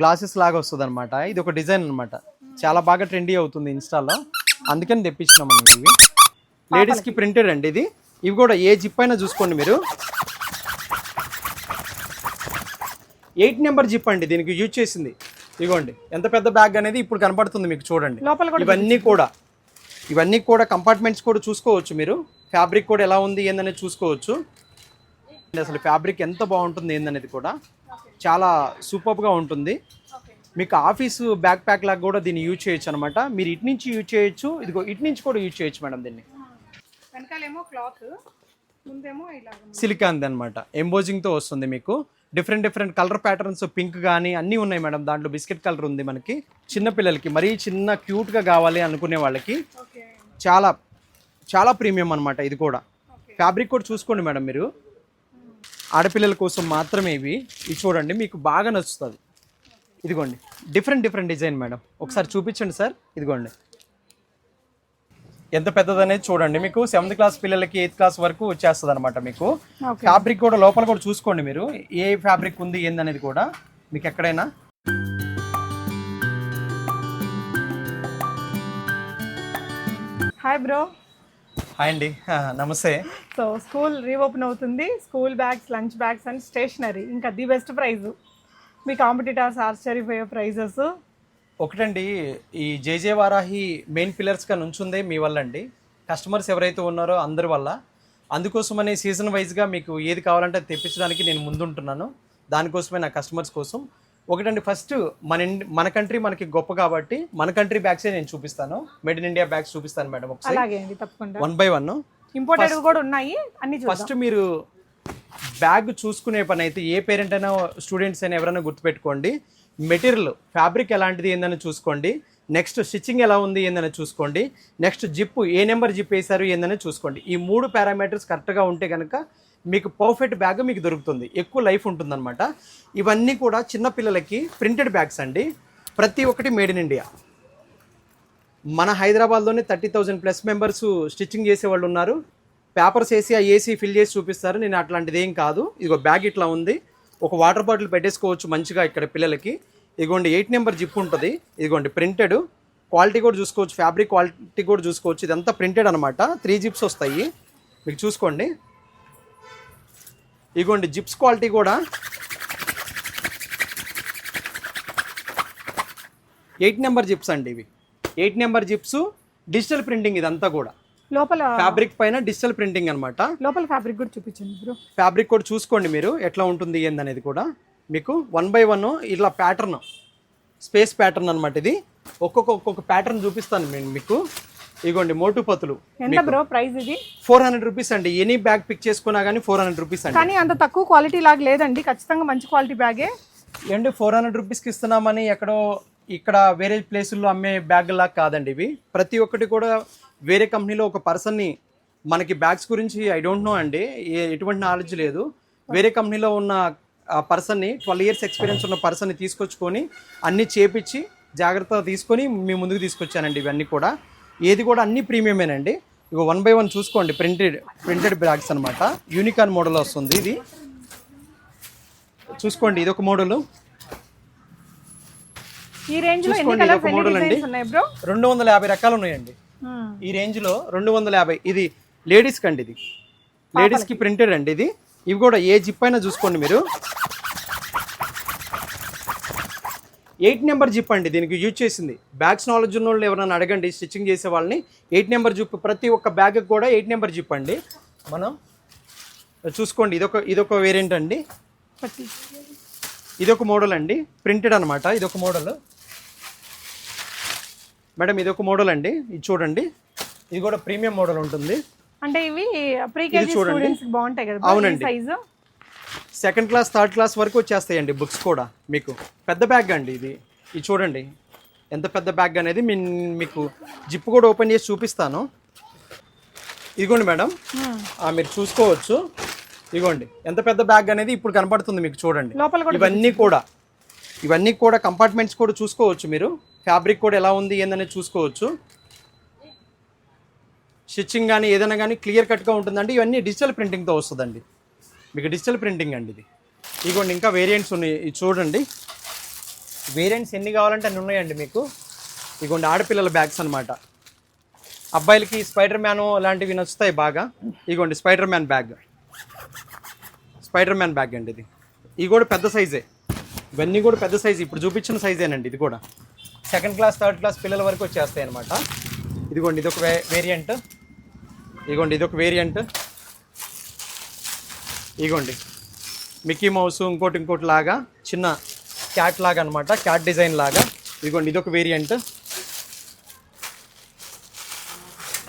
Glasses లాగా వస్తుంది అనమాట. ఇది ఒక డిజైన్ అనమాట, చాలా బాగా ట్రెండీ అవుతుంది ఇన్స్టాలో, అందుకని తెప్పించినాం అండి. ఇవి లేడీస్కి ప్రింటెడ్ అండి. ఇది ఇవి కూడా ఏ జిప్ అయినా చూసుకోండి మీరు. 8 నెంబర్ జిప్ అండి దీనికి యూజ్ చేసింది. ఇదిగోండి ఎంత పెద్ద బ్యాగ్ అనేది ఇప్పుడు కనపడుతుంది మీకు, చూడండి. ఇవన్నీ కూడా కంపార్ట్మెంట్స్ కూడా చూసుకోవచ్చు మీరు. ఫ్యాబ్రిక్ కూడా ఎలా ఉంది ఏందనేది చూసుకోవచ్చు. అసలు ఫ్యాబ్రిక్ ఎంత బాగుంటుంది ఏందనేది కూడా చాలా సూపర్గా ఉంటుంది. మీకు ఆఫీసు బ్యాక్ ప్యాక్ లాగా కూడా దీన్ని యూజ్ చేయొచ్చు అనమాట. మీరు ఇటు నుంచి యూజ్ చేయొచ్చు, ఇదిగో ఇటు నుంచి కూడా యూజ్ చేయొచ్చు మేడం. దీన్ని వెనకాలేమో క్లాత్, ముందేమో ఇలా సిలికాన్ అనమాట, ఎంబోజింగ్తో వస్తుంది మీకు. డిఫరెంట్ కలర్ ప్యాటర్న్స్, పింక్ కానీ అన్నీ ఉన్నాయి మేడం. దాంట్లో బిస్కెట్ కలర్ ఉంది మనకి. చిన్న పిల్లలకి మరీ చిన్న క్యూట్గా కావాలి అనుకునే వాళ్ళకి చాలా చాలా ప్రీమియం అనమాట. ఇది కూడా ఫ్యాబ్రిక్ కూడా చూసుకోండి మేడం మీరు. ఆడపిల్లల కోసం మాత్రమే ఇవి చూడండి, మీకు బాగా నచ్చుతుంది. ఇదిగోండి డిఫరెంట్ డిజైన్ మేడం. ఒకసారి చూపించండి సార్. ఇదిగోండి ఎంత పెద్దదనేది చూడండి. మీకు 7th క్లాస్ పిల్లలకి 8th క్లాస్ వరకు వచ్చేస్తుంది అనమాట. మీకు ఫ్యాబ్రిక్ కూడా లోపల కూడా చూసుకోండి మీరు, ఏ ఫ్యాబ్రిక్ ఉంది ఏందనేది కూడా మీకు ఎక్కడైనా. Hi bro. హాయ్ అండి, నమస్తే. సో స్కూల్ రీఓపెన్ అవుతుంది. School bags, lunch bags and stationery, ఇంకా ది బెస్ట్ ప్రైజ్. మీ కాంపిటీటర్స్ ఆశ్చర్యపోయే ప్రైజెస్. ఒకటండి, ఈ జేజే వారాహి మెయిన్ పిల్లర్స్గా నుంచుందే మీ వల్ల అండి. కస్టమర్స్ ఎవరైతే ఉన్నారో అందరి వల్ల. అందుకోసమనే సీజన్ వైజ్గా మీకు ఏది కావాలంటే తెప్పించడానికి నేను ముందుంటున్నాను. దానికోసమే నా కస్టమర్స్ కోసం. ఒకటండి, ఫస్ట్ మన కంట్రీ మనకి గొప్ప కాబట్టి మన కంట్రీ బ్యాగ్సే నేను చూపిస్తాను. మేడ్ ఇన్ ఇండియా బ్యాగ్స్ చూపిస్తాను మేడం ఒకసారి. అలాగే అండి, తప్పకుండా. 1 by 1 ఇంపోర్టెడ్ కూడా ఉన్నాయి అన్ని. ఫస్ట్ మీరు బ్యాగ్ చూసుకునే పని అయితే ఏ పేరెంట్ అయినా, స్టూడెంట్స్ అయినా ఎవరైనా గుర్తుపెట్టుకోండి. మెటీరియల్ ఫ్యాబ్రిక్ ఎలాంటిది ఏందని చూసుకోండి. నెక్స్ట్ స్టిచ్చింగ్ ఎలా ఉంది ఏందని చూసుకోండి. నెక్స్ట్ జిప్ ఏ నెంబర్ జిప్ వేశారు ఏందని చూసుకోండి. ఈ 3 పారామీటర్స్ కరెక్ట్గా ఉంటే కనుక మీకు పర్ఫెక్ట్ బ్యాగ్ మీకు దొరుకుతుంది, ఎక్కువ లైఫ్ ఉంటుందన్నమాట. ఇవన్నీ కూడా చిన్నపిల్లలకి ప్రింటెడ్ బ్యాగ్స్ అండి. ప్రతి ఒక్కటి మేడ్ ఇన్ ఇండియా. మన హైదరాబాద్లోనే 30,000+ మెంబర్స్ స్టిచ్చింగ్ చేసేవాళ్ళు ఉన్నారు. పేపర్స్ వేసి ఆ ఏసీ ఫిల్ చేసి చూపిస్తారు. నేను అట్లాంటిది ఏం కాదు. ఇదిగో బ్యాగ్ ఇట్లా ఉంది. ఒక వాటర్ బాటిల్ పెట్టేసుకోవచ్చు మంచిగా ఇక్కడ పిల్లలకి. ఇదిగోండి 8 నెంబర్ జిప్ ఉంటుంది. ఇదిగోండి ప్రింటెడ్. క్వాలిటీ కూడా చూసుకోవచ్చు, ఫ్యాబ్రిక్ క్వాలిటీ కూడా చూసుకోవచ్చు. ఇదంతా ప్రింటెడ్ అనమాట. 3 జిప్స్ వస్తాయి మీకు, చూసుకోండి. ఇదిగోండి జిప్స్ క్వాలిటీ కూడా 8 నెంబర్ జిప్స్ అండి. ఇవి 8 నెంబర్ జిప్స్, డిజిటల్ ప్రింటింగ్. ఇదంతా కూడా లోపల ఫ్యాబ్రిక్ పైన డిజిటల్ ప్రింటింగ్ అనమాట. లోపల ఫ్యాబ్రిక్ కూడా చూపించండి బ్రో. ఫ్యాబ్రిక్ కూడా చూసుకోండి మీరు ఎట్లా ఉంటుంది ఏందనేది కూడా. మీకు 1 by 1 ఇట్లా ప్యాటర్న్, స్పేస్ ప్యాటర్న్ అనమాట. ఇది ఒక్కొక్క ప్యాటర్న్ చూపిస్తాను నేను మీకు. ఇదిగోండి మోటు పతులు. ఎంత బ్రో ప్రైస్ ఇది? 400 రూపీస్ అండి. ఎనీ బ్యాగ్ పిక్ చేసుకున్నా కానీ 400 రూపీస్ అండి. కానీ అంత తక్కువ క్వాలిటీ లాగా లేదండి, ఖచ్చితంగా మంచి క్వాలిటీ బ్యాగే. ఏంటి 400 రూపీస్కి ఇస్తున్నామని ఎక్కడో ఇక్కడ వేరే ప్లేసుల్లో అమ్మే బ్యాగ్ లాగా కాదండి. ఇవి ప్రతి ఒక్కటి కూడా వేరే కంపెనీలో ఒక పర్సన్ని, మనకి బ్యాగ్స్ గురించి ఐ డోంట్ నో అండి, ఎటువంటి నాలెడ్జ్ లేదు. వేరే కంపెనీలో ఉన్న పర్సన్ని, 12 years ఎక్స్పీరియన్స్ ఉన్న పర్సన్ని తీసుకొచ్చుకొని అన్నీ చేపించి జాగ్రత్తగా తీసుకొని మీ ముందుకు తీసుకొచ్చానండి. ఇవన్నీ కూడా ఏది కూడా అన్ని ప్రీమియమేనండి. ఇక 1 by 1 చూసుకోండి. ప్రింటెడ్ బ్యాగ్స్ అనమాట. యూనికార్న్ మోడల్ వస్తుంది ఇది. చూసుకోండి, ఇది ఒక మోడల్. ఈ రేంజ్ లో చూసుకోండి, ఇది ఒక మోడల్ అండి. 250 రకాలు ఉన్నాయండి ఈ రేంజ్ లో. 250. ఇది లేడీస్ కండి. ఇది లేడీస్ కి ప్రింటెడ్ అండి. ఇది ఇవి కూడా ఏ జిప్ అయినా చూసుకోండి మీరు. 8 నెంబర్ జిప్ అండి దీనికి యూజ్ చేసింది. బ్యాగ్స్ నాలెడ్జ్ ఉన్న వాళ్ళు ఎవరైనా అడగండి, స్టిచ్చింగ్ చేసే వాళ్ళని. 8 నెంబర్ జిప్, ప్రతి ఒక్క బ్యాగ్ కూడా 8 నెంబర్ జిప్ అండి. మనం చూసుకోండి, ఇదొక వేరియంట్ అండి. ఇదొక మోడల్ అండి, ప్రింటెడ్ అనమాట. ఇదొక మోడల్ మేడం. ఇదొక మోడల్ అండి. ఇది చూడండి, ఇది కూడా ప్రీమియం మోడల్ ఉంటుంది. అంటే ఇవి ప్రీకేజీ స్టూడెంట్స్ కి బాగుంటాయి కదా. అవునండి, size 2nd class 3rd class వరకు వచ్చేస్తాయండి బుక్స్ కూడా మీకు. పెద్ద బ్యాగ్ అండి ఇది. ఇది చూడండి ఎంత పెద్ద బ్యాగ్ అనేది. మీకు జిప్ కూడా ఓపెన్ చేసి చూపిస్తాను. ఇదిగోండి మేడం, మీరు చూసుకోవచ్చు. ఇదిగోండి ఎంత పెద్ద బ్యాగ్ అనేది ఇప్పుడు కనపడుతుంది మీకు, చూడండి. ఇవన్నీ కూడా కంపార్ట్మెంట్స్ కూడా చూసుకోవచ్చు మీరు. ఫ్యాబ్రిక్ కూడా ఎలా ఉంది ఏందనేది చూసుకోవచ్చు. స్టిచ్చింగ్ కానీ ఏదైనా కానీ క్లియర్ కట్గా ఉంటుందండి. ఇవన్నీ డిజిటల్ ప్రింటింగ్తో వస్తుందండి మీకు. డిజిటల్ ప్రింటింగ్ అండి ఇది. ఇదిగోండి ఇంకా వేరియంట్స్ ఉన్నాయి. ఇది చూడండి, వేరియంట్స్ ఎన్ని కావాలంటే అన్ని ఉన్నాయండి మీకు. ఇదిగోండి ఆడపిల్లల బ్యాగ్స్ అనమాట. అబ్బాయిలకి స్పైడర్ మ్యాన్ లాంటివి నచ్చుతాయి బాగా. ఇదిగోండి స్పైడర్ మ్యాన్ బ్యాగ్ అండి ఇది. ఇది కూడా పెద్ద సైజే, ఇవన్నీ కూడా పెద్ద సైజు. ఇప్పుడు చూపించిన సైజేనండి ఇది కూడా. 2nd క్లాస్ 3rd క్లాస్ పిల్లల వరకు వచ్చేస్తాయి అనమాట. ఇదిగోండి ఇదొక వేరియంట్. ఇదిగోండి ఇదొక వేరియంట్. ఇదిగోండి మిక్కీ మౌస్ ఇంకోటి లాగా చిన్న క్యాట్ లాగా అనమాట, క్యాట్ డిజైన్ లాగా. ఇదిగోండి ఇదొక వేరియంట్.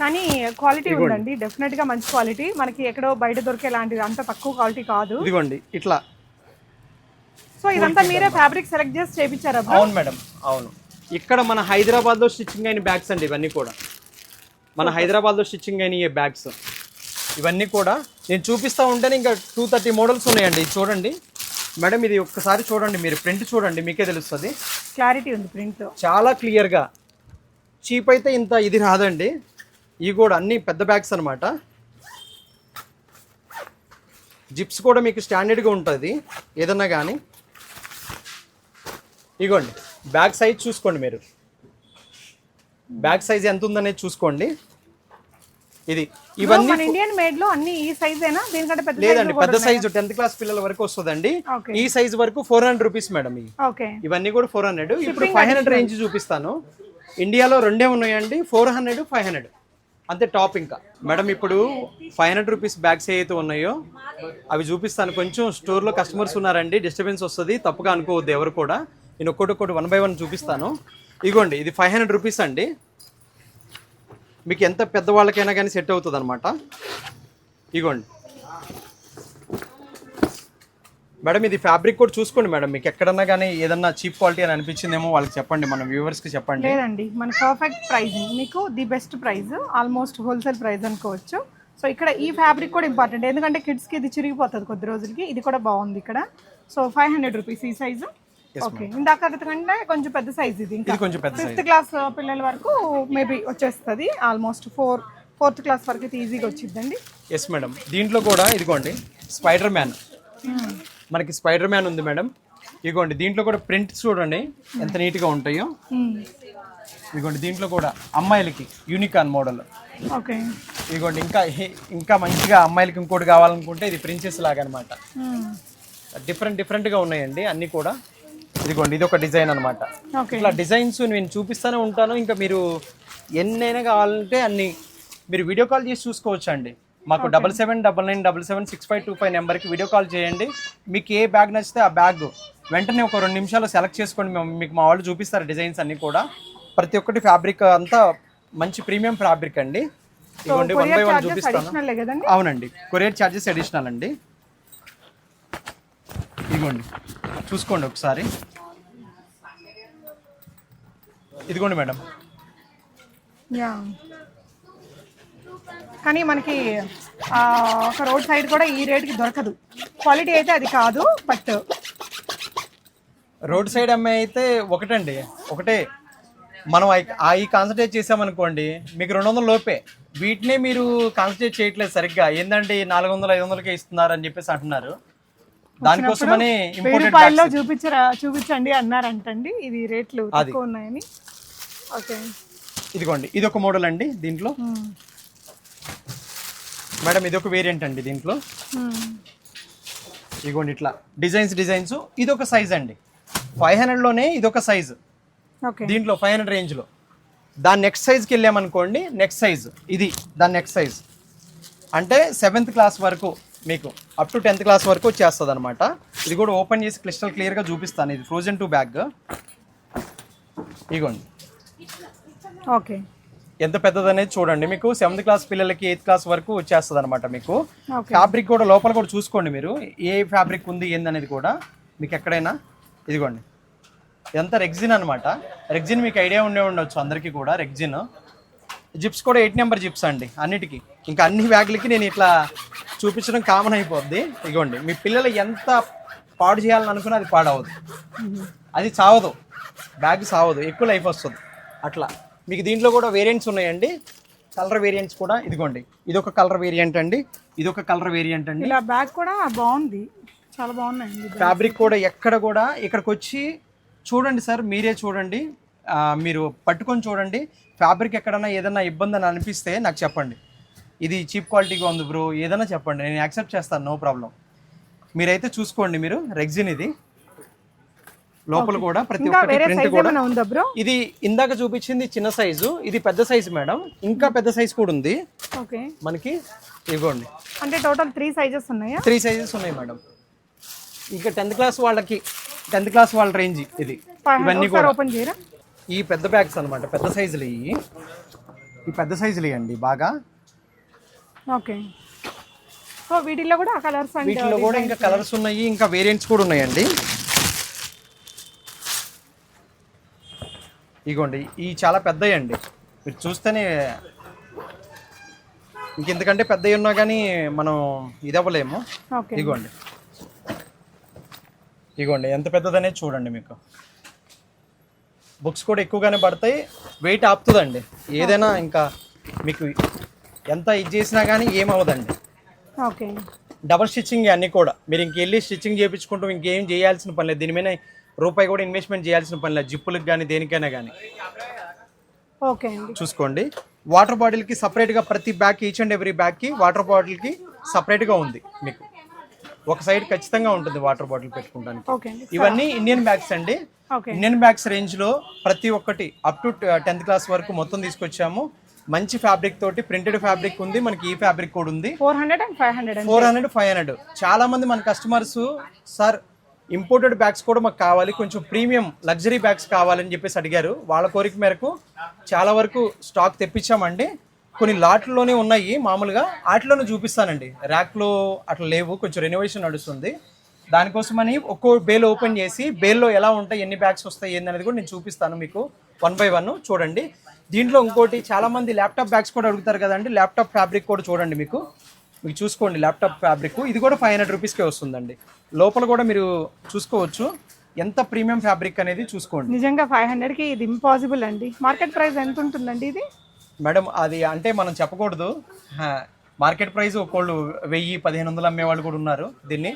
కానీ క్వాలిటీ ఉందండి, డెఫినెట్ గా మంచి క్వాలిటీ. మనకి ఎక్కడో బయట దొరికే లాంటిది అంత తక్కువ క్వాలిటీ కాదు. ఇదిగోండి ఇట్లా. సో ఇదంతా మీరే ఫ్యాబ్రిక్ సెలెక్ట్ చేసి చేయించారా? అవును మేడం, అవును. ఇక్కడ మన హైదరాబాద్లో స్టిచ్చింగ్ అయిన బ్యాగ్స్ అండి ఇవన్నీ కూడా. మన హైదరాబాద్లో స్టిచ్చింగ్ అయిన ఈ బ్యాగ్స్ ఇవన్నీ కూడా నేను చూపిస్తూ ఉంటేనే ఇంకా 230 మోడల్స్ ఉన్నాయండి. చూడండి మేడం, ఇది ఒక్కసారి చూడండి, మీరు ప్రింట్ చూడండి, మీకే తెలుస్తుంది. క్లారిటీ ఉంది ప్రింట్, చాలా క్లియర్గా. చీప్ అయితే ఇంత ఇది రాదండి. ఇవి కూడా అన్ని పెద్ద బ్యాగ్స్ అనమాట. జిప్స్ కూడా మీకు స్టాండర్డ్గా ఉంటుంది ఏదన్నా కానీ. ఇగోండి బ్యాగ్ సైజ్ చూసుకోండి మీరు, బ్యాగ్ సైజ్ ఎంత ఉందనేది చూసుకోండి. ఇది ఇవన్నీ ఇండియన్ మేడ్ లో అన్ని ఈ సైజేనా? దీనికంటే పెద్ద లేదండి, పెద్ద సైజు 10th క్లాస్ పిల్లల వరకు వస్తుందండి. ఈ సైజ్ వరకు 400 రూపీస్ మేడం. ఇవన్నీ కూడా 400. ఇప్పుడు 500 రేంజ్ చూపిస్తాను. ఇండియాలో రెండే ఉన్నాయండి, 400, 500 అంతే టాప్. ఇంకా మేడం ఇప్పుడు 500 రూపీస్ బ్యాగ్స్ ఏవైతే ఉన్నాయో అవి చూపిస్తాను. కొంచెం స్టోర్లో కస్టమర్స్ ఉన్నారండి, డిస్టర్బెన్స్ వస్తుంది, తప్పుగా అనుకోవద్దు ఎవరు కూడా. నేను ఒక్కొక్కటి 1 by 1 చూపిస్తాను. ఇగోండి ఇది 500 రూపీస్ అండి. మీకు ఎంత పెద్దవాళ్ళకైనా కానీ సెట్ అవుతుంది అనమాట. ఇగోండి మేడం, ఇది ఫ్యాబ్రిక్ కూడా చూసుకోండి మేడం. మీకు ఎక్కడన్నా కానీ ఏదన్నా చీప్ క్వాలిటీ అని అనిపించిందేమో వాళ్ళకి చెప్పండి, మన వ్యూవర్స్కి చెప్పండి. లేదండి, మన పర్ఫెక్ట్ ప్రైజింగ్, మీకు the best price, almost wholesale price అనుకోవచ్చు. సో ఇక్కడ ఈ ఫ్యాబ్రిక్ కూడా ఇంపార్టెంట్, ఎందుకంటే కిడ్స్కి ఇది చిరిగిపోతుంది కొద్ది రోజులకి. ఇది కూడా బాగుంది ఇక్కడ. సో 500 రూపీస్ ఈ సైజు. ఓకే, ఇందాక కంటే కొంచెం పెద్ద సైజ్ ఇది. ఇంకా కొంచెం పెద్ద 5th క్లాస్ పిల్లల వరకు మేబీ వచ్చేస్తుంది. ఆల్మోస్ట్ 4th క్లాస్ వరకు అయితే ఈజీగా వచ్చిందండి. ఎస్ మేడం, దీంట్లో కూడా ఇదిగోండి స్పైడర్ మ్యాన్. మనకి స్పైడర్ మ్యాన్ ఉంది మేడం. ఇదిగోండి దీంట్లో కూడా ప్రింట్ చూడండి ఎంత నీట్గా ఉంటాయో. ఇదిగోండి దీంట్లో కూడా అమ్మాయిలకి యూనికాన్ మోడల్. ఓకే, ఇదిగోండి ఇంకా మంచిగా అమ్మాయిలకి ఇంకోటి కావాలనుకుంటే ఇది ప్రిన్సెస్ లాగా అనమాట. డిఫరెంట్గా ఉన్నాయండి అన్నీ కూడా. ఇదిగోండి ఇది ఒక డిజైన్ అనమాట. ఇట్లా డిజైన్స్ నేను చూపిస్తూనే ఉంటాను. ఇంకా మీరు ఎన్నైనా కావాలంటే అన్ని మీరు వీడియో కాల్ చేసి చూసుకోవచ్చు అండి. మాకు 7799776525 నెంబర్కి వీడియో కాల్ చేయండి. మీకు ఏ బ్యాగ్ నచ్చితే ఆ బ్యాగ్ వెంటనే ఒక 2 నిమిషాలు సెలెక్ట్ చేసుకోండి. మీకు మా వాళ్ళు చూపిస్తారు డిజైన్స్ అన్నీ కూడా. ప్రతి ఒక్కటి ఫ్యాబ్రిక్ అంతా మంచి ప్రీమియం ఫ్యాబ్రిక్ అండి. ఇదిగోండి 1 by 1 చూపిస్తాను. అవునండి, కొరియర్ ఛార్జెస్ అడిషనల్ అండి. ఇదిగోండి చూసుకోండి ఒకసారి. ఇదిగోండి మేడం. కానీ మనకి ఒక రోడ్ సైడ్ కూడా ఈ రేట్కి దొరకదు. క్వాలిటీ అయితే అది కాదు, బట్ రోడ్ సైడ్ అమ్మాయి అయితే ఒకటే మనం ఈ కాన్సన్ట్రేట్ చేసామనుకోండి మీకు 200 లోపే. వీటినే మీరు కాన్సన్ట్రేట్ చేయట్లేదు సరిగ్గా. ఏంటంటే 400-500కే ఇస్తున్నారు అని చెప్పేసి అంటున్నారు. దానికోసమనే చూపించండి అన్నారంటండి. ఇది రేట్లు తక్కువ ఉన్నాయని. ఓకే, ఇదిగోండి ఇది ఒక మోడల్ అండి. దీంట్లో మేడం ఇది ఒక వేరియంట్ అండి. దీంట్లో ఇదిగోండి ఇట్లా డిజైన్స్. ఇది ఒక సైజ్ అండి. 500లోనే ఇదొక సైజు. దీంట్లో 500 రేంజ్లో దాని నెక్స్ట్ సైజ్కి వెళ్ళామనుకోండి, నెక్స్ట్ సైజ్ ఇది దాని నెక్స్ట్ సైజ్. అంటే 7th క్లాస్ వరకు మీకు అప్ టు 10th క్లాస్ వరకు వచ్చేస్తుంది అనమాట. ఇది కూడా ఓపెన్ చేసి క్లియర్గా చూపిస్తాను. ఇది Frozen 2 బ్యాగ్. ఇగోండి ఓకే, ఎంత పెద్దదనేది చూడండి. మీకు 7th క్లాస్ పిల్లలకి 8th క్లాస్ వరకు వచ్చేస్తుంది అనమాట. మీకు ఫ్యాబ్రిక్ కూడా లోపల కూడా చూసుకోండి మీరు, ఏ ఫ్యాబ్రిక్ ఉంది ఏందనేది కూడా మీకు ఎక్కడైనా. ఇదిగోండి ఇదంతా రెగ్జిన్ అనమాట. రెగ్జిన్ మీకు ఐడియా ఉండొచ్చు అందరికీ కూడా. రెగ్జిన్ జిప్స్ కూడా 8 నెంబర్ జిప్స్ అండి అన్నిటికీ. ఇంకా అన్ని బ్యాగులకి నేను ఇట్లా చూపించడం కామన్ అయిపోద్ది. ఇదిగోండి మీ పిల్లలు ఎంత పాడు చేయాలని అనుకున్నా అది పాడవదు, అది చావదు, బ్యాగ్ సావదు, ఎక్కువ లైఫ్ వస్తుంది అట్లా. మీకు దీంట్లో కూడా వేరియంట్స్ ఉన్నాయండి, కలర్ వేరియంట్స్ కూడా. ఇదిగోండి ఇదొక కలర్ వేరియంట్ అండి, ఇదొక కలర్ వేరియంట్ అండి. ఇలా బ్యాగ్ కూడా బాగుంది, చాలా బాగున్నాయండి. ఫ్యాబ్రిక్ కూడా ఎక్కడ కూడా ఇక్కడికి వచ్చి చూడండి సార్, మీరే చూడండి, మీరు పట్టుకొని చూడండి. ఫ్యాబ్రిక్ ఎక్కడన్నా ఏదైనా ఇబ్బంది అని అనిపిస్తే నాకు చెప్పండి. ఇది చీప్ క్వాలిటీగా ఉంది బ్రో ఏదైనా చెప్పండి, నేను యాక్సెప్ట్ చేస్తాను, నో ప్రాబ్లం. మీరైతే చూసుకోండి మీరు. రెగ్జిన్ ఇది, లోపల కూడా ప్రతి ఒక్కటి ప్రింట్ కూడా. ఇది ఇందాక చూపించింది చిన్న సైజు, ఇది పెద్ద సైజు మేడం, ఇంకా పెద్ద సైజు కూడా ఉంది మనకి. ఇవ్వండి, అంటే టోటల్ 3 సైజెస్ ఉన్నాయా? 3 సైజెస్ ఉన్నాయి మేడం. ఇంకా 10th క్లాస్ వాళ్ళకి, 10th క్లాస్ వాళ్ళ రేంజ్ ఇది. ఇవన్నీ కూడా ఓపెన్ చేయరా? ఈ పెద్ద బ్యాగ్స్ అనమాట, పెద్ద సైజులు ఇవి. ఈ పెద్ద సైజులు ఇవ్వండి బాగా. ఓకే, సో వీటిలో కూడా కలర్స్, వీటిలో కూడా ఇంకా కలర్స్ ఉన్నాయి, ఇంకా వేరియంట్స్ కూడా ఉన్నాయండి. ఇగోండి, ఇవి చాలా పెద్దవి అండి, మీరు చూస్తేనే ఇంకెందుకంటే పెద్దవి ఉన్నా కానీ మనం ఇది అవ్వలేము. ఇగోండి, ఇగోండి ఎంత పెద్దదనేది చూడండి. మీకు బుక్స్ కూడా ఎక్కువగానే పడతాయి, వెయిట్ ఆపుతుందండి ఏదైనా. ఇంకా మీకు ఎంత ఇది చేసినా కానీ ఏమవ్వదండి. ఓకే, డబల్ స్టిచ్చింగ్ అన్నీ కూడా. మీరు ఇంకెళ్ళి స్టిచ్చింగ్ చేయించుకుంటూ ఇంకేం చేయాల్సిన పని లేదు, దీని మీద రూపాయి కూడా ఇన్వెస్ట్మెంట్ చేయాల్సిన పని లేదు, జిప్పులకు కానీ దేనికైనా కానీ. ఓకే, చూసుకోండి. వాటర్ బాటిల్కి సపరేట్గా ప్రతి బ్యాగ్, ఈచ్ అండ్ ఎవ్రీ బ్యాగ్కి వాటర్ బాటిల్కి సపరేట్గా ఉంది మీకు. ఒక సైడ్ ఖచ్చితంగా ఉంటుంది వాటర్ బాటిల్ పెట్టుకోవడానికి. ఇవన్నీ ఇండియన్ బ్యాగ్స్ అండి. ఇండియన్ బ్యాగ్స్ రేంజ్లో ప్రతి ఒక్కటి అప్ టు 10th క్లాస్ వరకు మొత్తం తీసుకొచ్చాము. మంచి ఫ్యాబ్రిక్ తోటి, ప్రింటెడ్ ఫ్యాబ్రిక్ ఉంది మనకి. ఈ ఫ్యాబ్రిక్ కూడా ఉంది. 400, 500. చాలా మంది మన కస్టమర్స్ సార్ ఇంపోర్టెడ్ బ్యాగ్స్ కూడా మాకు కావాలి, కొంచెం ప్రీమియం లగ్జరీ బ్యాగ్స్ కావాలని చెప్పేసి అడిగారు. వాళ్ళ కోరిక మేరకు చాలా వరకు స్టాక్ తెప్పించామండి. కొన్ని లాట్లలోనే ఉన్నాయి మామూలుగా, వాటిలోనే చూపిస్తానండి. ర్యాక్లో అట్లా లేవు, కొంచెం రెనోవేషన్ నడుస్తుంది. దానికోసమని ఒక్కో బేల్ ఓపెన్ చేసి బేల్లో ఎలా ఉంటాయి, ఎన్ని బ్యాగ్స్ వస్తాయి ఏందనేది కూడా నేను చూపిస్తాను మీకు 1 by 1. చూడండి. దీంట్లో ఇంకోటి, చాలా మంది ల్యాప్టాప్ బ్యాగ్స్ కూడా అడుగుతారు కదండి, ల్యాప్టాప్ ఫ్యాబ్రిక్ కూడా చూడండి. మీకు చూసుకోండి, ల్యాప్టాప్ ఫ్యాబ్రిక్ ఇది కూడా 500 రూపీస్కే వస్తుందండి. లోపల కూడా మీరు చూసుకోవచ్చు ఎంత ప్రీమియం ఫ్యాబ్రిక్ అనేది చూసుకోండి. నిజంగా 500కి ఇది ఇంపాసిబుల్ అండి. మార్కెట్ ప్రైస్ ఎంత ఉంటుందండి ఇది? మేడం అది అంటే మనం చెప్పకూడదు. మార్కెట్ ప్రైస్ ఒకళ్ళు 1000-1500 అమ్మేవాళ్ళు కూడా ఉన్నారు దీన్ని.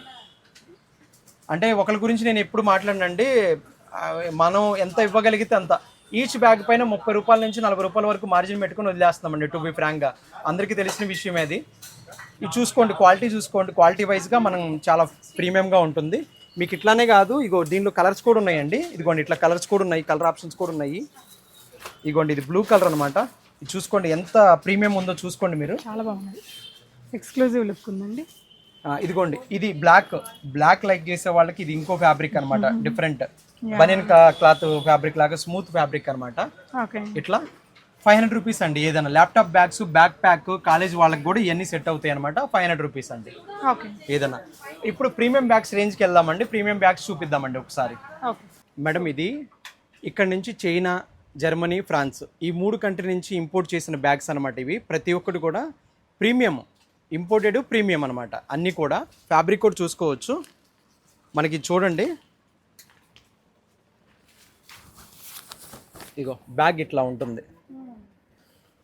అంటే ఒకరి గురించి నేను ఎప్పుడు మాట్లాడినండి, మనం ఎంత ఇవ్వగలిగితే అంత. ఈచ్ బ్యాగ్ పైన 30 రూపాయల నుంచి 40 రూపాయల వరకు మార్జిన్ పెట్టుకుని వదిలేస్తామండి. టు బి ఫ్రాంక్గా అందరికీ తెలిసిన విషయం అది. ఇది చూసుకోండి, క్వాలిటీ చూసుకోండి. క్వాలిటీ వైజ్గా మనం చాలా ప్రీమియంగా ఉంటుంది. మీకు ఇట్లానే కాదు, ఇగో దీంట్లో కలర్స్ కూడా ఉన్నాయండి. ఇదిగోండి, ఇట్లా కలర్స్ కూడా ఉన్నాయి, కలర్ ఆప్షన్స్ కూడా ఉన్నాయి. ఇదిగోండి, ఇది బ్లూ కలర్ అనమాట. ఇది చూసుకోండి ఎంత ప్రీమియం ఉందో చూసుకోండి మీరు. చాలా బాగుంది, ఎక్స్క్లూజివ్ లుక్ ఉందండి. ఇదిగోండి, ఇది బ్లాక్ లైక్ చేసే వాళ్ళకి ఇది ఇంకో ఫ్యాబ్రిక్ అనమాట, డిఫరెంట్ బనియన్ క్లాత్ ఫ్యాబ్రిక్ లాగా స్మూత్ ఫ్యాబ్రిక్ అనమాట. ఇట్లా 500 రూపీస్ అండి. ఏదైనా laptop bags, back pack, college వాళ్ళకి కూడా ఇవన్నీ సెట్ అవుతాయి అనమాట. 500 రూపీస్ అండి ఏదైనా. ఇప్పుడు ప్రీమియం బ్యాగ్స్ రేంజ్కి వెళ్దామండి. ప్రీమియం బ్యాగ్స్ చూపిద్దామండి ఒకసారి. మేడం ఇది ఇక్కడ నుంచి చైనా, జర్మనీ, ఫ్రాన్స్ ఈ 3 కంట్రీ నుంచి ఇంపోర్ట్ చేసిన బ్యాగ్స్ అనమాట. ఇవి ప్రతి ఒక్కటి కూడా ప్రీమియం, ఇంపోర్టెడ్ ప్రీమియం అనమాట. అన్నీ కూడా ఫ్యాబ్రిక్ కూడా చూసుకోవచ్చు మనకి. చూడండి, ఇగో బ్యాగ్ ఇట్లా ఉంటుంది.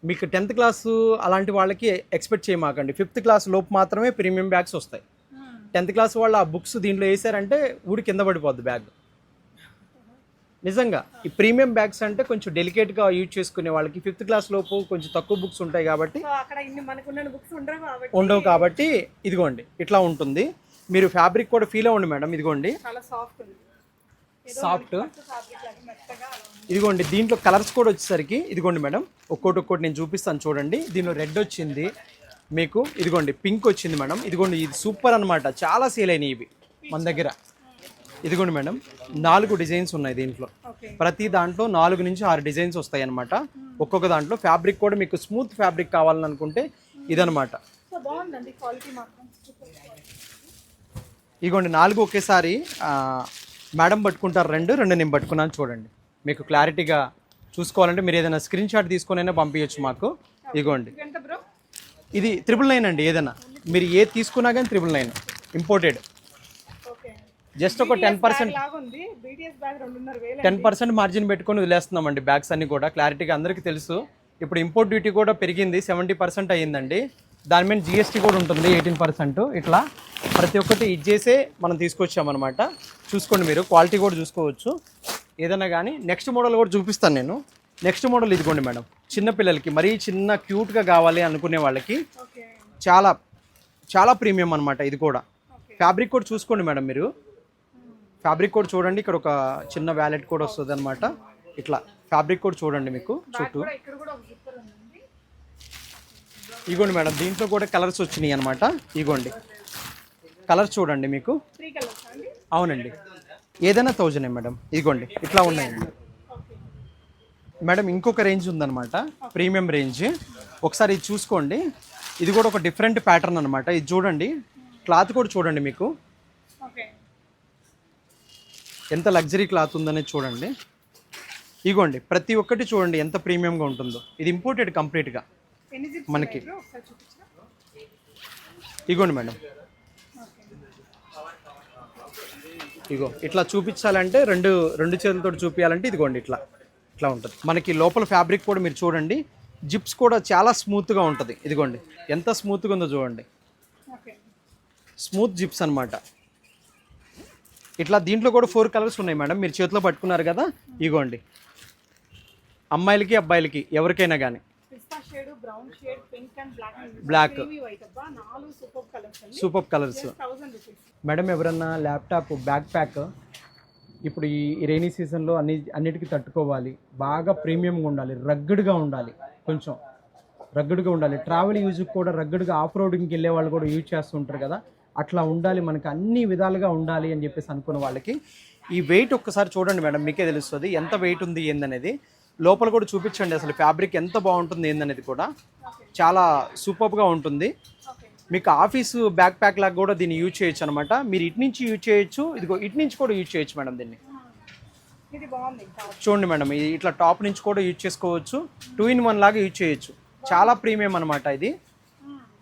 మీకు 10th క్లాసు అలాంటి వాళ్ళకి ఎక్స్పెక్ట్ చేయమాకండి. 5th క్లాస్ లోపు మాత్రమే ప్రీమియం బ్యాగ్స్ వస్తాయి. 10th క్లాస్ వాళ్ళు ఆ బుక్స్ దీంట్లో వేసారంటే ఊడి కింద పడిపోద్ది బ్యాగ్. నిజంగా ఈ ప్రీమియం బ్యాగ్స్ అంటే కొంచెం డెలికేట్గా యూజ్ చేసుకునే వాళ్ళకి 5th క్లాస్ లోపు కొంచెం తక్కువ బుక్స్ ఉంటాయి కాబట్టి ఉండవు కాబట్టి ఇదిగోండి ఇట్లా ఉంటుంది. మీరు ఫ్యాబ్రిక్ కూడా ఫీల్ అవ్వండి మేడం. ఇదిగోండి సాఫ్ట్. ఇదిగోండి, దీంట్లో కలర్స్ కూడా వచ్చేసరికి ఇదిగోండి మేడం, ఒక్కోటి నేను చూపిస్తాను చూడండి. దీనిలో రెడ్ వచ్చింది మీకు, ఇదిగోండి పింక్ వచ్చింది మేడం. ఇదిగోండి, ఇది సూపర్ అనమాట, చాలా సేల్ అయినాయి ఇవి మన దగ్గర. ఇదిగోండి మేడం, 4 డిజైన్స్ ఉన్నాయి దీంట్లో. ప్రతి దాంట్లో 4 నుంచి 6 డిజైన్స్ వస్తాయి అనమాట. ఒక్కొక్క దాంట్లో ఫ్యాబ్రిక్ కూడా మీకు స్మూత్ ఫ్యాబ్రిక్ కావాలని అనుకుంటే ఇదనమాట. ఇదిగోండి 4 ఒకేసారి మేడం పట్టుకుంటారు, 2 నేను పట్టుకున్నాను చూడండి. మీకు క్లారిటీగా చూసుకోవాలంటే మీరు ఏదైనా స్క్రీన్ షాట్ తీసుకొని పంపించచ్చు మాకు. ఇదిగోండి, ఇది 999 అండి. ఏదైనా మీరు ఏది తీసుకున్నా కానీ 999 ఇంపోర్టెడ్. జస్ట్ ఒక 10% మార్జిన్ పెట్టుకొని వదిలేస్తున్నామండి బ్యాగ్స్ అన్ని కూడా. క్లారిటీగా అందరికీ తెలుసు. ఇప్పుడు ఇంపోర్ట్ డ్యూటీ కూడా పెరిగింది, 70% అయ్యిందండి. దాని మీద జిఎస్టీ కూడా ఉంటుంది 18%. ఇట్లా ప్రతి ఒక్కటి ఇచ్చేసే మనం తీసుకొచ్చామన్నమాట. చూసుకోండి మీరు, క్వాలిటీ కూడా చూసుకోవచ్చు. ఏదైనా కానీ నెక్స్ట్ మోడల్ కూడా చూపిస్తాను నేను. నెక్స్ట్ మోడల్ ఇదిగోండి మేడం, చిన్నపిల్లలకి మరీ చిన్న క్యూట్గా కావాలి అనుకునే వాళ్ళకి చాలా చాలా ప్రీమియం అనమాట. ఇది కూడా ఫ్యాబ్రిక్ కూడా చూసుకోండి మేడం మీరు, ఫ్యాబ్రిక్ కూడా చూడండి. ఇక్కడ ఒక చిన్న వ్యాలెట్ కూడా వస్తుంది అనమాట. ఇట్లా ఫ్యాబ్రిక్ కూడా చూడండి మీకు చుట్టూ. ఇగోండి మేడం, దీంట్లో కూడా కలర్స్ వచ్చినాయి అనమాట. ఇగోండి కలర్స్ చూడండి మీకు. అవునండి, ఏదైనా 1000 మేడం. ఇదిగోండి ఇట్లా ఉన్నాయండి మేడం. ఇంకొక రేంజ్ ఉందన్నమాట, ప్రీమియం రేంజ్. ఒకసారి ఇది చూసుకోండి. ఇది కూడా ఒక డిఫరెంట్ ప్యాటర్న్ అనమాట. ఇది చూడండి, క్లాత్ కూడా చూడండి మీకు ఎంత లగ్జరీ క్లాత్ ఉందనేది చూడండి. ఇగోండి ప్రతి ఒక్కటి చూడండి ఎంత ప్రీమియంగా ఉంటుందో. ఇది ఇంపోర్టెడ్ కంప్లీట్గా మనకి. ఇగోండి మేడం, ఇగో ఇట్లా చూపించాలంటే రెండు చేతులతో చూపించాలంటే ఇదిగోండి ఇట్లా ఉంటుంది మనకి. లోపల ఫ్యాబ్రిక్ కూడా మీరు చూడండి, జిప్స్ కూడా చాలా స్మూత్గా ఉంటుంది. ఇదిగోండి ఎంత స్మూత్గా ఉందో చూడండి, స్మూత్ జిప్స్ అనమాట. ఇట్లా దీంట్లో కూడా 4 కలర్స్ ఉన్నాయి మేడం. మీరు చేతిలో పట్టుకున్నారు కదా, ఇగోండి అమ్మాయిలకి అబ్బాయిలకి ఎవరికైనా కానీ. Black super colours madam. ఎవరన్నా ల్యాప్టాప్ బ్యాక్ ప్యాక్ ఇప్పుడు ఈ రైనీ సీజన్లో అన్నిటికీ తట్టుకోవాలి, బాగా ప్రీమియంగా ఉండాలి, రగ్గడ్గా ఉండాలి, కొంచెం రగ్గడ్గా ఉండాలి. ట్రావెల్ యూజ్ కూడా రగ్గడ్గా ఆఫ్ రోడింగ్కి వెళ్ళే వాళ్ళు కూడా యూజ్ చేస్తుంటారు కదా, అట్లా ఉండాలి మనకి, అన్ని విధాలుగా ఉండాలి అని చెప్పేసి అనుకున్న వాళ్ళకి ఈ వెయిట్ ఒక్కసారి చూడండి మేడం, మీకే తెలుస్తుంది ఎంత వెయిట్ ఉంది ఏందనేది. లోపల కూడా చూపించండి అసలు ఫ్యాబ్రిక్ ఎంత బాగుంటుంది ఏందనేది కూడా చాలా సూపర్గా ఉంటుంది. మీకు ఆఫీసు బ్యాక్ ప్యాక్ లాగా కూడా దీన్ని యూజ్ చేయొచ్చు అనమాట. మీరు ఇటు నుంచి యూజ్ చేయొచ్చు, ఇదిగో ఇటు నుంచి కూడా యూజ్ చేయొచ్చు మేడం దీన్ని. చూడండి మేడం, ఇట్లా టాప్ నుంచి కూడా యూజ్ చేసుకోవచ్చు, 2-in-1 లాగా యూజ్ చేయొచ్చు. చాలా ప్రీమియం అనమాట ఇది.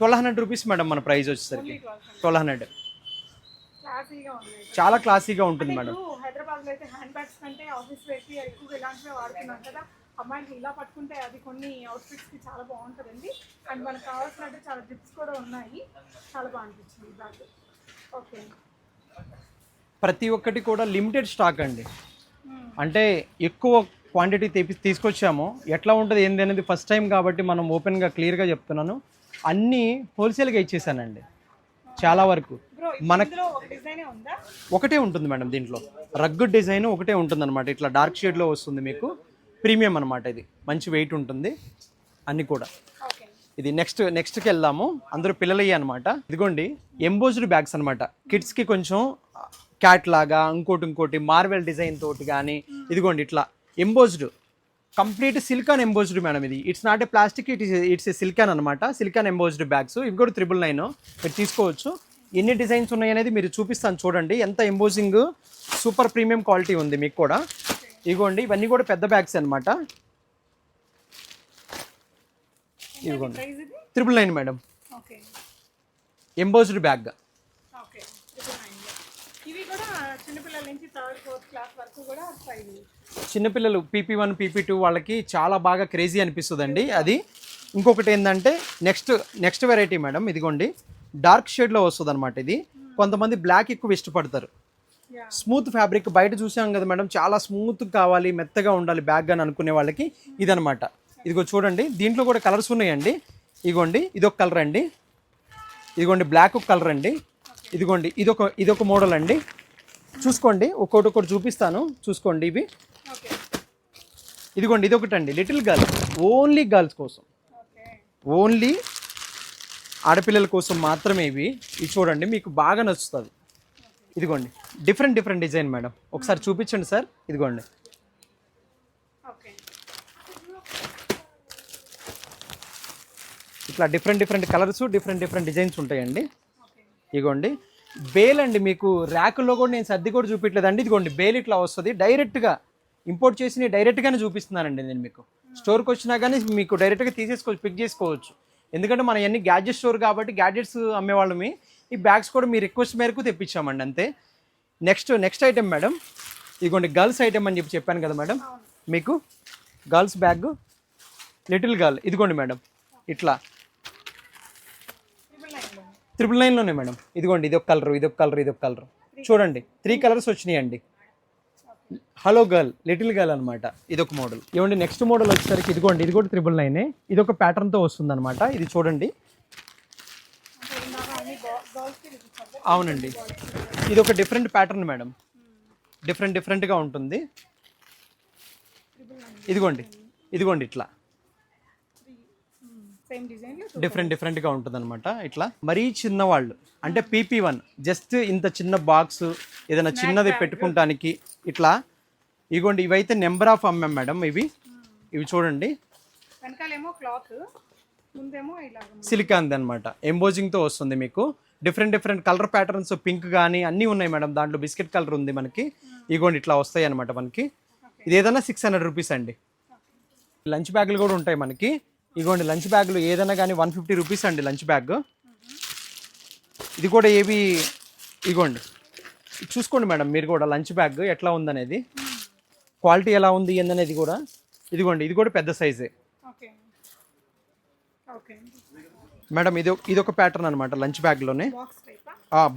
1200 రూపీస్ మేడం మన ప్రైస్ వచ్చేసరికి. 1200 చాలా క్లాసీగా ఉంటుంది మేడం. హైదరాబాద్లో అయితే హ్యాండ్ బ్యాగ్స్ కంటే ఆఫీస్ వేర్కి ఎక్కువగా ఇలాంటివే వాడుతున్నాం కదా, అమ్మాయిలకి ఇలా పట్టుకుంటే అది కొన్ని అవుట్ఫిట్స్కి చాలా బాగుంటుందండి. అండ్ మనకు కావాల్సినట్టు చాలా జిప్స్ కూడా ఉన్నాయి, చాలా బాగా అనిపించింది బ్యాగ్. ఓకే, ప్రతి ఒక్కటి కూడా లిమిటెడ్ స్టాక్ అండి. అంటే ఎక్కువ క్వాంటిటీ తీసుకొచ్చాము, ఎట్లా ఉంటుంది ఏంది అనేది ఫస్ట్ టైం కాబట్టి మనం ఓపెన్గా క్లియర్గా చెప్తున్నాను. అన్నీ హోల్సేల్గా ఇచ్చేసానండి చాలా వరకు. మనకు ఒకటే ఉంటుంది మేడం, దీంట్లో రగ్గుడ్ డిజైన్ ఒకటే ఉంటుంది అనమాట. ఇట్లా డార్క్ షేడ్లో వస్తుంది మీకు, ప్రీమియం అనమాట. ఇది మంచి వెయిట్ ఉంటుంది అన్నీ కూడా. ఇది నెక్స్ట్కి వెళ్దాము. అందరూ పిల్లలయ్యే అనమాట. ఇదిగోండి ఎంబోజ్డ్ బ్యాగ్స్ అనమాట. కిడ్స్కి కొంచెం క్యాట్ లాగా ఇంకోటి మార్వెల్ డిజైన్ తోటి కానీ, ఇదిగోండి ఇట్లా embossed complete silicone embossed madam. ఇది it's not a plastic, it's a silicone అనమాట. సిలికాన్ ఎంబోజ్డ్ బ్యాగ్స్ ఇవి కూడా 999 మీరు తీసుకోవచ్చు. ఎన్ని డిజైన్స్ ఉన్నాయి అనేది మీరు చూపిస్తాను చూడండి. ఎంత ఎంబోజింగ్, సూపర్ ప్రీమియం క్వాలిటీ ఉంది మీకు కూడా. ఇదిగోండి ఇవన్నీ కూడా పెద్ద బ్యాగ్స్ అనమాట. ఇదిగోండి 999 మేడం, ఎంబోజ్డ్ బ్యాగ్. చిన్నపిల్లలు PP1 PP2 వాళ్ళకి చాలా బాగా క్రేజీ అనిపిస్తుందండి అది. ఇంకొకటి ఏంటంటే నెక్స్ట్ వెరైటీ మేడం, ఇదిగోండి డార్క్ షేడ్లో వస్తుంది అనమాట. ఇది కొంతమంది బ్లాక్ ఎక్కువ ఇష్టపడతారు. స్మూత్ ఫ్యాబ్రిక్ బయట చూసాం కదా మేడం, చాలా స్మూత్ కావాలి, మెత్తగా ఉండాలి బ్యాగ్ అని అనుకునే వాళ్ళకి ఇదనమాట. ఇదిగో చూడండి దీంట్లో కూడా కలర్స్ ఉన్నాయండి. ఇదిగోండి ఇదొక కలర్ అండి, ఇదిగోండి బ్లాక్ కలర్ అండి, ఇదిగోండి ఇదొక మోడల్ అండి. చూసుకోండి ఒక్కొక్కటి చూపిస్తాను చూసుకోండి. ఇవి ఇదిగోండి ఇదొకటి అండి, లిటిల్ గర్ల్, ఓన్లీ గర్ల్స్ కోసం, ఓన్లీ ఆడపిల్లల కోసం మాత్రమే ఇవి చూడండి, మీకు బాగా నచ్చుతుంది. ఇదిగోండి డిఫరెంట్ డిజైన్ మేడం, ఒకసారి చూపించండి సార్. ఇదిగోండి ఇట్లా డిఫరెంట్ కలర్స్, డిఫరెంట్ డిజైన్స్ ఉంటాయండి. ఇదిగోండి బేల్ అండి, మీకు ర్యాకుల్లో కూడా నేను సర్ది కూడా చూపించలేదండి. ఇదిగోండి బేల్ ఇట్లా వస్తుంది, డైరెక్ట్గా ఇంపోర్ట్ చేసి డైరెక్ట్గానే చూపిస్తున్నానండి నేను మీకు. స్టోర్కి వచ్చినా కానీ మీకు డైరెక్ట్గా తీసేసుకోవచ్చు, పిక్ చేసుకోవచ్చు. ఎందుకంటే మన అన్ని గ్యాడ్జెట్ స్టోర్ కాబట్టి గ్యాడ్జెట్స్ అమ్మేవాళ్ళమి. ఈ బ్యాగ్స్ కూడా మీ రిక్వెస్ట్ మేరకు తెప్పించామండి అంతే. నెక్స్ట్ ఐటెం మేడం, ఇదిగోండి గర్ల్స్ ఐటెం అని చెప్పాను కదా మేడం మీకు. గర్ల్స్ బ్యాగ్ లిటిల్ గర్ల్, ఇదిగోండి మేడం ఇట్లా 999లోనే మేడం. ఇదిగోండి ఇదొక కలర్ చూడండి 3 కలర్స్ వచ్చినాయండి. హలో గర్ల్, లిటిల్ గర్ల్ అనమాట. ఇది ఒక మోడల్. ఇవ్వండి నెక్స్ట్ మోడల్ వచ్చేసరికి ఇదిగోండి, ఇది కూడా 999. ఇది ఒక ప్యాటర్న్ తో వస్తుంది అనమాట. ఇది చూడండి. అవునండి, ఇది ఒక డిఫరెంట్ ప్యాటర్న్ మేడం, డిఫరెంట్గా ఉంటుంది. ఇదిగోండి ఇట్లా డిఫరెంట్గా ఉంటుంది అనమాట. ఇట్లా మరీ చిన్నవాళ్ళు అంటే PP1 జస్ట్ ఇంత చిన్న బాక్స్ ఏదైనా చిన్నది పెట్టుకుంటానికి ఇట్లా. ఇగోండి ఇవైతే నెంబర్ ఆఫ్ అమ్మాం మేడం. ఇవి చూడండి, వెనకాలేమో క్లాత్, ముందేమో ఇలా సిలికాన్ అనమాట. ఎంబోజింగ్తో వస్తుంది మీకు. డిఫరెంట్ కలర్ ప్యాటర్న్స్, పింక్ కానీ అన్నీ ఉన్నాయి మేడం. దాంట్లో బిస్కెట్ కలర్ ఉంది మనకి. ఇగోండి ఇట్లా వస్తాయి అనమాట మనకి. ఇది ఏదైనా 600 రూపీస్ అండి. లంచ్ బ్యాగులు కూడా ఉంటాయి మనకి. ఇగోండి లంచ్ బ్యాగులు ఏదైనా కానీ 150 రూపీస్ అండి లంచ్ బ్యాగ్. ఇది కూడా ఏవి ఇగోండి చూసుకోండి మేడం మీరు కూడా లంచ్ బ్యాగ్ ఎట్లా ఉందనేది, క్వాలిటీ ఎలా ఉంది ఏందనేది కూడా. ఇదిగోండి ఇది కూడా పెద్ద సైజే మేడం. ఇది ఒక ప్యాటర్న్ అనమాట లంచ్ బ్యాగ్లోనే,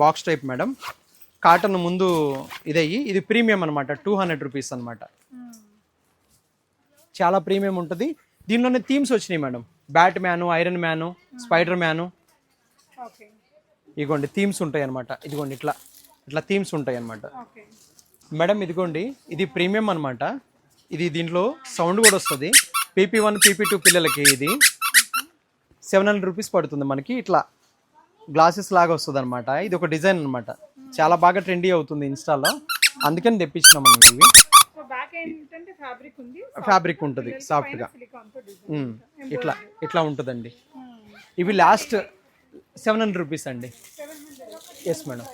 బాక్స్ టైప్ మేడం. కాటన్ ముందు ఇది ప్రీమియం అనమాట. 200 రూపీస్ అనమాట. చాలా ప్రీమియం ఉంటుంది. దీనిలోనే థీమ్స్ వచ్చినాయి madam. Bat man, iron man, spider man. ఇదిగోండి థీమ్స్ ఉంటాయి అనమాట. ఇదిగోండి ఇట్లా థీమ్స్ ఉంటాయి అనమాట మేడం. ఇదిగోండి ఇది ప్రీమియం అనమాట. ఇది దీంట్లో సౌండ్ కూడా వస్తుంది. PP1 PP2 పిల్లలకి ఇది 700 రూపీస్ పడుతుంది మనకి. ఇట్లా గ్లాసెస్ లాగా వస్తుంది అనమాట. ఇది ఒక డిజైన్ అనమాట. చాలా బాగా ట్రెండీ అవుతుంది ఇన్స్టాలో, అందుకని తెప్పించినాం మనం. ఇవి ఫ్యాబ్రిక్ ఉంటుంది సాఫ్ట్గా. ఇట్లా ఉంటుందండి. ఇవి లాస్ట్ 700 రూపీస్ అండి. Yes madam.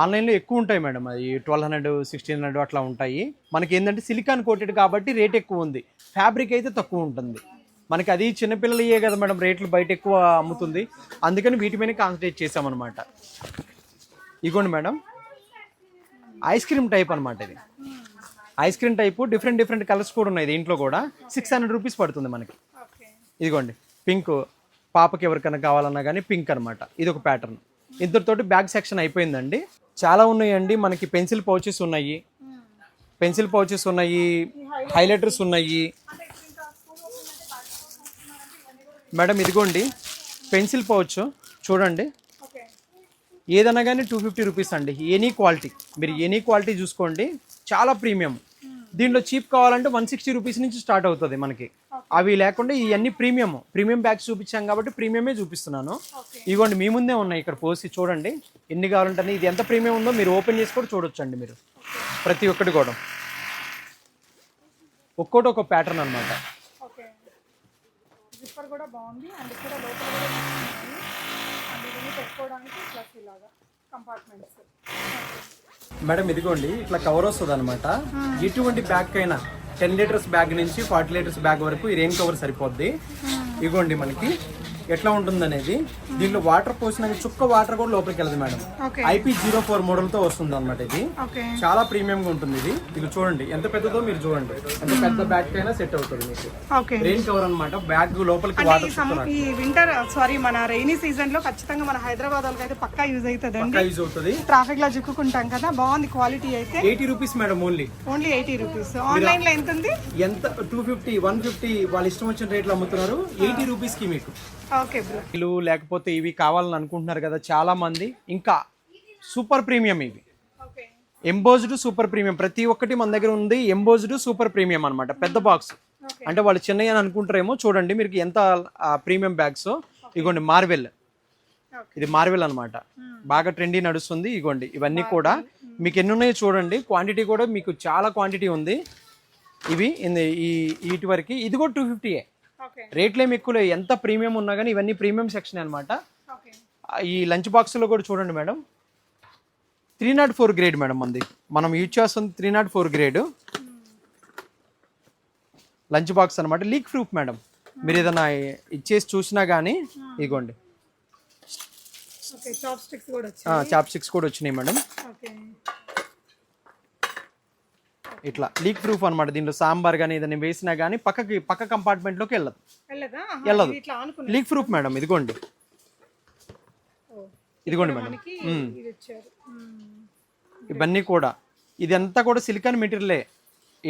ఆన్లైన్లో ఎక్కువ ఉంటాయి మేడం. అది 1200 1600 అట్లా ఉంటాయి. మనకి ఏంటంటే సిలికాన్ కోటెడ్ కాబట్టి రేట్ ఎక్కువ ఉంది. ఫ్యాబ్రిక్ అయితే తక్కువ ఉంటుంది మనకి. అది చిన్నపిల్లలు ఇయ్యే కదా మేడం, రేట్లు బయట ఎక్కువ అమ్ముతుంది. అందుకని వీటి మీద కాన్సన్ట్రేట్ చేసామన్నమాట. ఇగోండి మేడం ఐస్ క్రీమ్ టైప్ అనమాట. ఇది ice cream type. Different colours కూడా ఉన్నాయి దీంట్లో కూడా. 600 రూపీస్ పడుతుంది మనకి. ఇదిగోండి పింక్, పాపకి ఎవరికైనా కావాలన్నా కానీ పింక్ అనమాట. ఇది ఒక ప్యాటర్న్. ఇద్దరితోటి బ్యాగ్ సెక్షన్ అయిపోయిందండి. చాలా ఉన్నాయండి మనకి. పెన్సిల్ పౌచెస్ ఉన్నాయి, హైలైటర్స్ ఉన్నాయి మేడం. ఇదిగోండి పెన్సిల్ పౌచ్ చూడండి. ఏదైనా కానీ 250 రూపీస్ అండి. ఎనీ క్వాలిటీ, మీరు ఎనీ క్వాలిటీ చూసుకోండి. చాలా ప్రీమియం. దీంట్లో చీప్ కావాలంటే 160 రూపీస్ నుంచి స్టార్ట్ అవుతుంది మనకి. అవి లేకుండా ఇవన్నీ ప్రీమియం బ్యాగ్స్ చూపించాం కాబట్టి ప్రీమియమే చూపిస్తున్నాను. ఇవ్వండి మీ ముందే ఉన్నాయి ఇక్కడ పోసి చూడండి ఎన్ని కావాలంటే. ఇది ఎంత ప్రీమియం ఉందో మీరు ఓపెన్ చేసి కూడా చూడొచ్చండి మీరు. ప్రతి ఒక్కటి కూడా ఒక్కోటి ఒక ప్యాటర్న్ అనమాట. మేడం ఇదిగోండి ఇట్లా కవర్ వస్తుంది అనమాట. ఎటువంటి బ్యాగ్ అయినా 10 లీటర్స్ బ్యాగ్ నుంచి 40 లీటర్స్ బ్యాగ్ వరకు ఈ రెయిన్ కవర్ సరిపోద్ది. ఇగోండి మనకి ఎట్లా ఉంటుంది అనేది. దీంట్లో వాటర్ పోసిన చుక్క వాటర్ కూడా లోపలికి వెళ్ళదు మేడం. IP04 మోడల్ తో వస్తుంది అనమాట. ఇది చాలా ప్రీమియం గా ఉంటుంది. ఇది చూడండి ఎంత పెద్దదో మీరు చూడండి. ఎంత పెద్ద బ్యాగ్ అయినా సెట్ అవుతుంది మీకు. రెయిన్ కవర్ అనమాట. బ్యాగ్ లోపలికి వాటర్ ఈ వింటర్ మన రైనీ సీజన్ లో ఖచ్చితంగా మన హైదరాబాద్ వాళ్ళకి అయితే పక్కా యూజ్ అవుతుంది. ట్రాఫిక్ లో చిక్కుకుంటాం కదా. బాగుంది క్వాలిటీ అయితే. 80 rupees madam. Only 80 rupees. Online లో ఎంత ఉంది? ఎంత 250 150 వాళ్ళ ఇష్టం వచ్చిన రేట్లు అమ్ముతున్నారు. 80 రూపీస్ కి మీకు. లేకపోతే ఇవి కావాలని అనుకుంటున్నారు కదా చాలా మంది. ఇంకా సూపర్ ప్రీమియం ఇవి. ఎంబోజ్డ్ సూపర్ ప్రీమియం ప్రతి ఒక్కటి మన దగ్గర ఉంది. ఎంబోజ్డ్ సూపర్ ప్రీమియం అనమాట. పెద్ద బాక్స్ అంటే వాళ్ళు చెన్నై అని అనుకుంటారేమో. చూడండి మీరు ఎంత ప్రీమియం బ్యాగ్స్. ఇగోండి మార్వెల్. ఇది మార్వెల్ అనమాట. బాగా ట్రెండీ నడుస్తుంది. ఇగోండి ఇవన్నీ కూడా మీకు ఎన్ని ఉన్నాయో చూడండి. క్వాంటిటీ కూడా మీకు చాలా క్వాంటిటీ ఉంది. ఇవి వీటి వరకు. ఇది కూడా 250. రేట్లు ఏమి ఎక్కువ లేవు. ఎంత ప్రీమియం ఉన్నా కానీ ఇవన్నీ ప్రీమియం సెక్షన్ అనమాట. ఈ లంచ్ బాక్స్లో కూడా చూడండి మేడం. 304 grade madam. మనం యూజ్ చేస్తుంది 304 గ్రేడ్ లంచ్ బాక్స్ అనమాట. Leak proof madam. మీరు ఏదైనా ఇచ్చేసి చూసినా కానీ. ఇగోండి చాప్ స్టిక్స్ కూడా వచ్చినాయి మేడం. ఇట్లా లీక్ ప్రూఫ్ అనమాట. దీంట్లో సాంబార్ కానీ ఏదైనా వేసినా కానీ పక్క కంపార్ట్మెంట్ లోకి వెళ్ళదు. Leak proof madam. ఇదిగోండి మేడం. ఇవన్నీ కూడా ఇదంతా కూడా సిలికాన్ మెటీరియలే,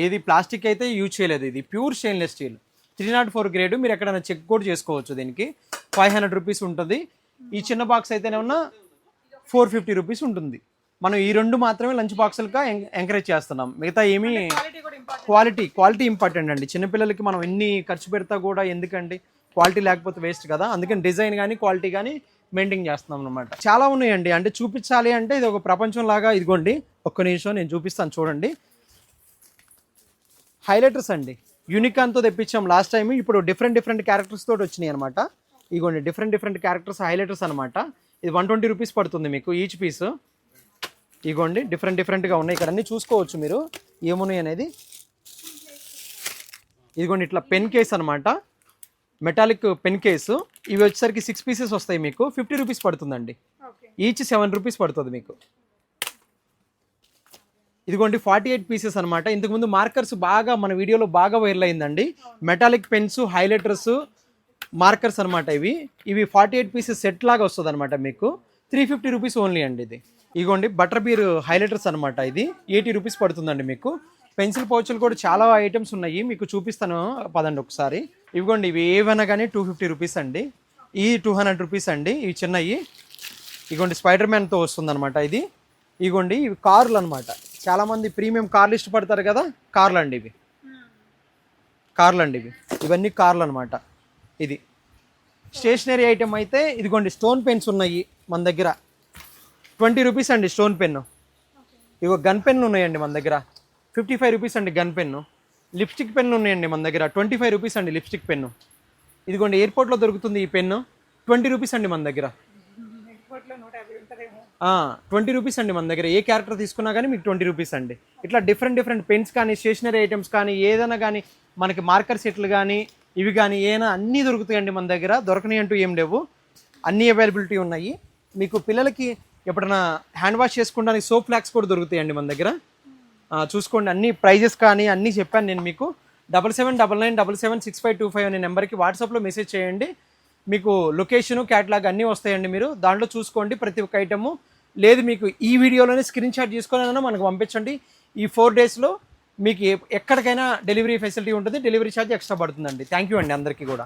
ఏది ప్లాస్టిక్ అయితే యూజ్ చేయలేదు. ఇది ప్యూర్ స్టెయిన్లెస్ స్టీల్ 304 గ్రేడ్. మీరు ఎక్కడైనా చెక్ కూడా చేసుకోవచ్చు. దీనికి 500 రూపీస్ ఉంటుంది. ఈ చిన్న బాక్స్ అయితేనే ఉన్న 450 రూపీస్ ఉంటుంది. మనం ఈ 2 మాత్రమే లంచ్ బాక్సులుగా ఎంకరేజ్ చేస్తున్నాం. మిగతా ఏమీ క్వాలిటీ ఇంపార్టెంట్ అండి. చిన్నపిల్లలకి మనం ఎన్ని ఖర్చు పెడతా కూడా ఎందుకండి, క్వాలిటీ లేకపోతే వేస్ట్ కదా. అందుకని డిజైన్ కానీ క్వాలిటీ కానీ మెయింటైన్ చేస్తున్నాం అనమాట. చాలా ఉన్నాయండి, అంటే చూపించాలి అంటే ఇది ఒక ప్రపంచం లాగా. ఇదిగోండి ఒక్క నిమిషం నేను చూపిస్తాను చూడండి. హైలైటర్స్ అండి, యూనికాన్తో తెప్పించాం లాస్ట్ టైం. ఇప్పుడు డిఫరెంట్ క్యారెక్టర్స్ తోటి వచ్చినాయి అనమాట. ఇదిగోండి డిఫరెంట్ క్యారెక్టర్స్ హైలైటర్స్ అనమాట. ఇది 120 రూపీస్ పడుతుంది మీకు ఈచ్ పీస్. ఇదిగోండి డిఫరెంట్గా ఉన్నాయి. ఇక్కడ అన్నీ చూసుకోవచ్చు మీరు ఏమున్నాయి అనేది. ఇదిగోండి ఇట్లా పెన్ కేస్ అనమాట, మెటాలిక్ పెన్ కేసు. ఇవి వచ్చేసరికి 6 పీసెస్ వస్తాయి మీకు. 50 రూపీస్ పడుతుందండి. ఈచ్ 7 రూపీస్ పడుతుంది మీకు. ఇదిగోండి 48 పీసెస్ అనమాట. ఇంతకుముందు మార్కర్స్ బాగా మన వీడియోలో బాగా వైరల్ అయిందండి. మెటాలిక్ పెన్స్, హైలైటర్స్, మార్కర్స్ అనమాట. ఇవి 48 పీసెస్ సెట్ లాగా వస్తుంది అనమాట మీకు. 350 రూపీస్ ఓన్లీ అండి ఇది. ఇదిగోండి బటర్ బీర్ హైలైటర్స్ అనమాట. ఇది 80 రూపీస్ పడుతుందండి మీకు. పెన్సిల్ పౌచులు కూడా చాలా ఐటమ్స్ ఉన్నాయి, మీకు చూపిస్తాను పదండి ఒకసారి. ఇవిగోండి ఇవి ఏవైనా కానీ 250 రూపీస్ అండి. ఈ 200 రూపీస్ అండి. ఇవి చిన్నవి. ఇదిగోండి స్పైడర్ మ్యాన్తో వస్తుంది అనమాట ఇది. ఇదిగోండి ఇవి కార్లు అనమాట. చాలామంది ప్రీమియం కార్లు ఇష్టపడతారు కదా, కార్లు అండి ఇవి. ఇవన్నీ కార్లు అనమాట. ఇది స్టేషనరీ ఐటమ్ అయితే ఇదిగోండి స్టోన్ పెన్స్ ఉన్నాయి మన దగ్గర. 20 రూపీస్ అండి స్టోన్ పెన్ను. ఇగో గన్ పెన్ ఉన్నాయండి మన దగ్గర. 55 రూపీస్ అండి గన్ పెన్ను. లిప్స్టిక్ పెన్ను ఉన్నాయండి మన దగ్గర. 25 రూపీస్ అండి లిప్స్టిక్ పెన్ను. ఇదిగోండి ఎయిర్పోర్ట్లో దొరుకుతుంది ఈ పెన్ను. 20 రూపీస్ అండి మన దగ్గర. 20 రూపీస్ అండి మన దగ్గర. ఏ క్యారెక్టర్ తీసుకున్నా కానీ మీకు 20 రూపీస్ అండి. ఇట్లా డిఫరెంట్ పెన్స్ కానీ స్టేషనరీ ఐటమ్స్ కానీ ఏదైనా కానీ మనకి మార్కర్ సెట్లు కానీ ఇవి కానీ ఏమైనా అన్నీ దొరుకుతాయండి మన దగ్గర. దొరకని అంటూ ఏం లేవు, అన్నీ అవైలబిలిటీ ఉన్నాయి. మీకు పిల్లలకి ఎప్పుడైనా హ్యాండ్ వాష్ చేసుకోవడానికి సోప్ ఫ్లాక్స్ కూడా దొరుకుతాయండి మన దగ్గర. చూసుకోండి అన్ని ప్రైజెస్ కానీ అన్నీ చెప్పాను నేను మీకు. 7799776525 అనే నెంబర్కి వాట్సాప్లో మెసేజ్ చేయండి. మీకు లొకేషను క్యాటలాగ్ అన్నీ వస్తాయండి. మీరు దాంట్లో చూసుకోండి ప్రతి ఒక్క ఐటము. లేదు మీకు ఈ వీడియోలోనే స్క్రీన్ షాట్ తీసుకొని మనకు పంపించండి. ఈ 4 డేస్లో మీకు ఎక్కడికైనా డెలివరీ ఫెసిలిటీ ఉంటుంది. డెలివరీ ఛార్జ్ ఎక్స్ట్రా పడుతుందండి. థ్యాంక్ యూ అండి అందరికీ కూడా.